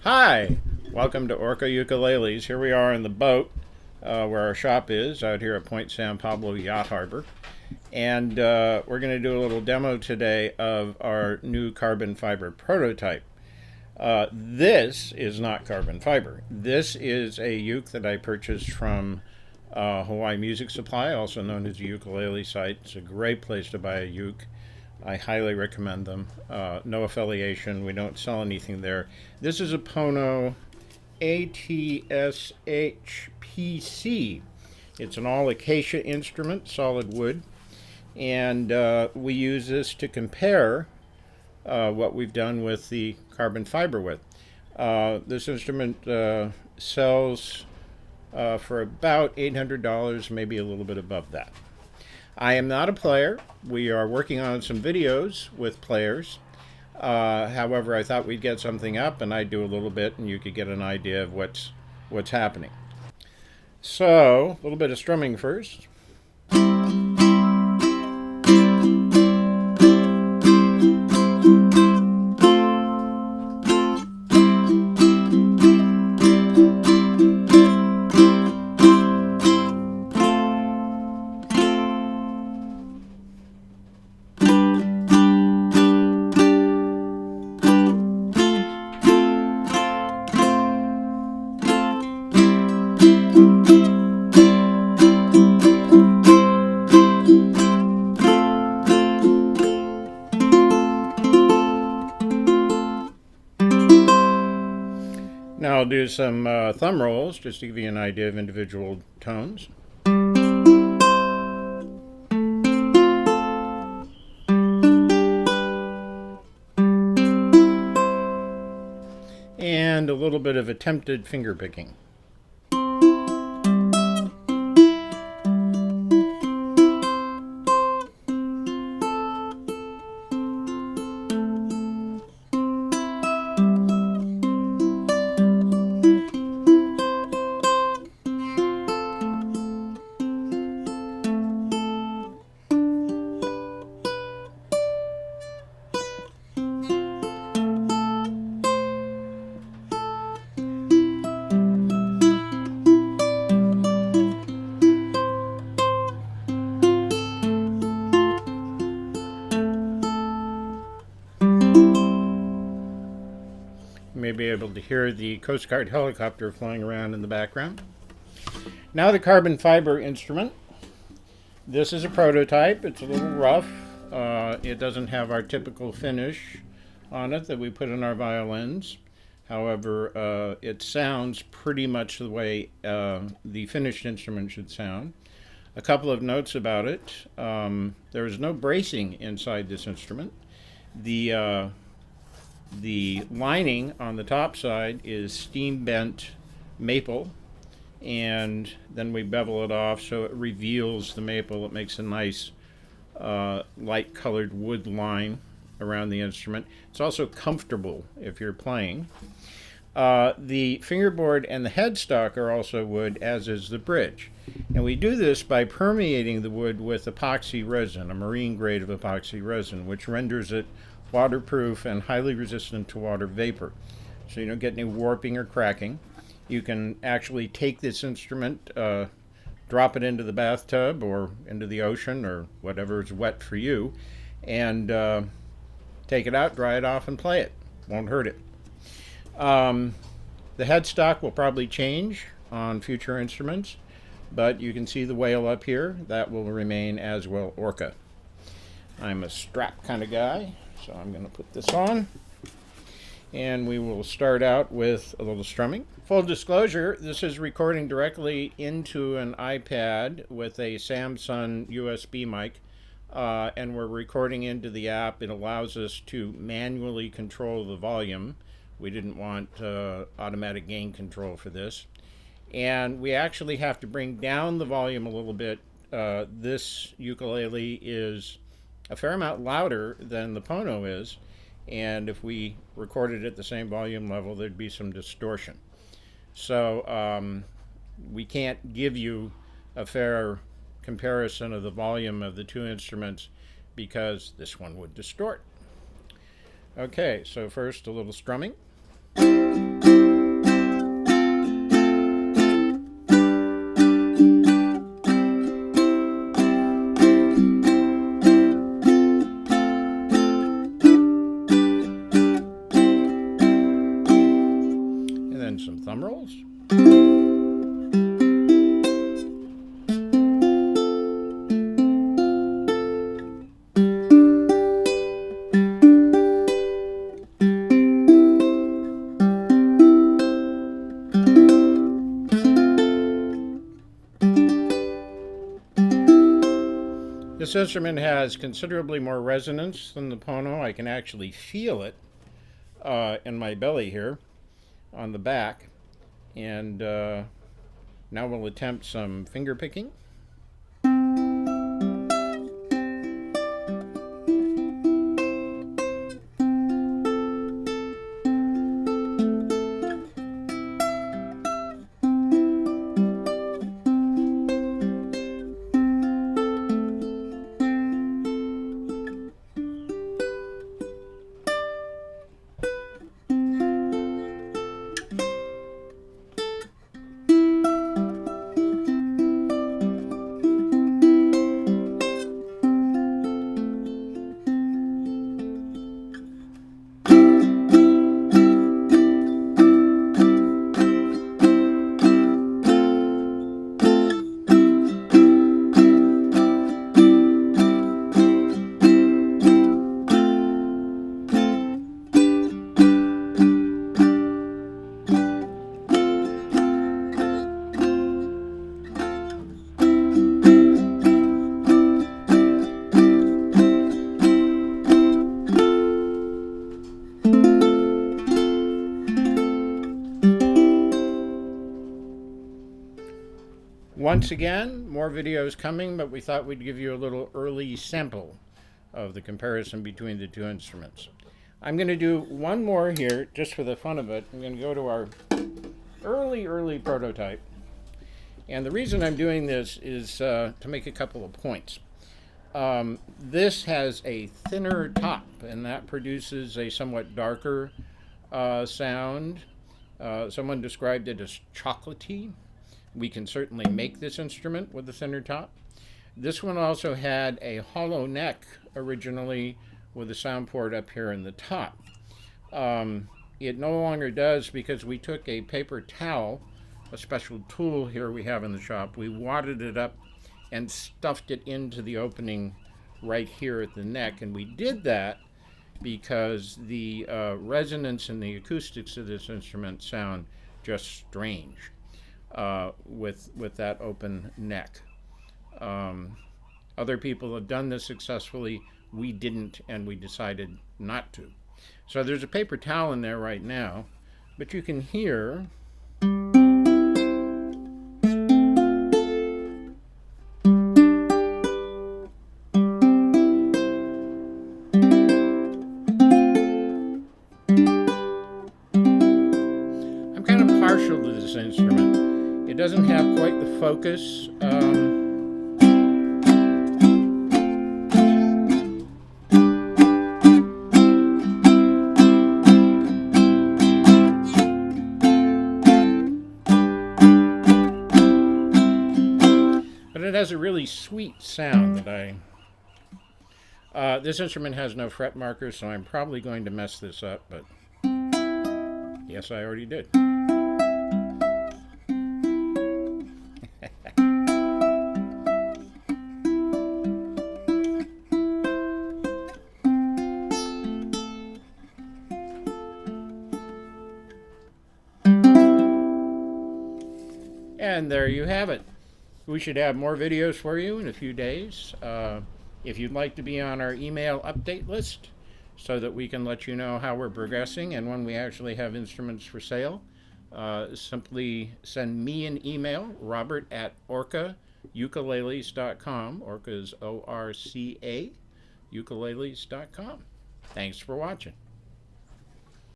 Hi, welcome to Orca Ukuleles. Here we are in the boat where our shop is out here at Point San Pablo Yacht Harbor. And we're going to do a little demo today of our new carbon fiber prototype. This is not carbon fiber. This is a uke that I purchased from Hawaii Music Supply, also known as the ukulele site. It's a great place to buy a uke. I highly recommend them. No affiliation. We don't sell anything there. This is a Pono ATSHPC. It's an all acacia instrument, solid wood, and we use this to compare what we've done with the carbon fiber with. This instrument sells for about $800, maybe a little bit above that. I am not a player. We are working on some videos with players. However, I thought we'd get something up and I'd do a little bit and you could get an idea of what's happening. So, a little bit of strumming first. Now I'll do some thumb rolls just to give you an idea of individual tones. And a little bit of attempted finger picking. You may be able to hear the Coast Guard helicopter flying around in the background. Now the carbon fiber instrument. This is a prototype. It's a little rough. It doesn't have our typical finish on it that we put in our violins. However, it sounds pretty much the way the finished instrument should sound. A couple of notes about it. There is no bracing inside this instrument. The lining on the top side is steam bent maple, and then we bevel it off so it reveals the maple. It makes a nice light colored wood line around the instrument. It's also comfortable if you're playing. The fingerboard and the headstock are also wood, as is the bridge. And we do this by permeating the wood with epoxy resin, a marine grade of epoxy resin, which renders it waterproof and highly resistant to water vapor. So you don't get any warping or cracking. You can actually take this instrument, drop it into the bathtub or into the ocean or whatever is wet for you, and take it out, dry it off, and play it. Won't hurt it. The headstock will probably change on future instruments, but you can see the whale up here. That will remain, as will Orca. I'm a strap kind of guy, so I'm going to put this on. And we will start out with a little strumming. Full disclosure, this is recording directly into an iPad with a Samsung USB mic. And we're recording into the app. It allows us to manually control the volume. We didn't want automatic gain control for this. And we actually have to bring down the volume a little bit. This ukulele is a fair amount louder than the Pono is, and if we recorded at the same volume level, there'd be some distortion. So we can't give you a fair comparison of the volume of the two instruments because this one would distort. Okay, so first a little strumming. then some thumb rolls. This instrument has considerably more resonance than the Pono. I can actually feel it in my belly here on the back. And now we'll attempt some finger picking. Once again, more videos coming, but we thought we'd give you a little early sample of the comparison between the two instruments. I'm going to do one more here just for the fun of it. I'm going to go to our early prototype. And the reason I'm doing this is to make a couple of points. This has a thinner top, and that produces a somewhat darker sound. Someone described it as chocolatey. We can certainly make this instrument with a thinner top. This one also had a hollow neck originally with a sound port up here in the top. It no longer does because we took a paper towel, a special tool here we have in the shop. We wadded it up and stuffed it into the opening right here at the neck. And we did that because the resonance and the acoustics of this instrument sound just strange. With that open neck. Other people have done this successfully. We didn't, and we decided not to. So there's a paper towel in there right now, but you can hear I'm kind of partial to this instrument. It doesn't have quite the focus. But it has a really sweet sound that this instrument has no fret markers, so I'm probably going to mess this up, but yes, I already did. And there you have it. We should have more videos for you in a few days. If you'd like to be on our email update list so that we can let you know how we're progressing and when we actually have instruments for sale, simply send me an email, robert@orcaukuleles.com. Orca is O-R-C-A, ukuleles.com. Thanks for watching.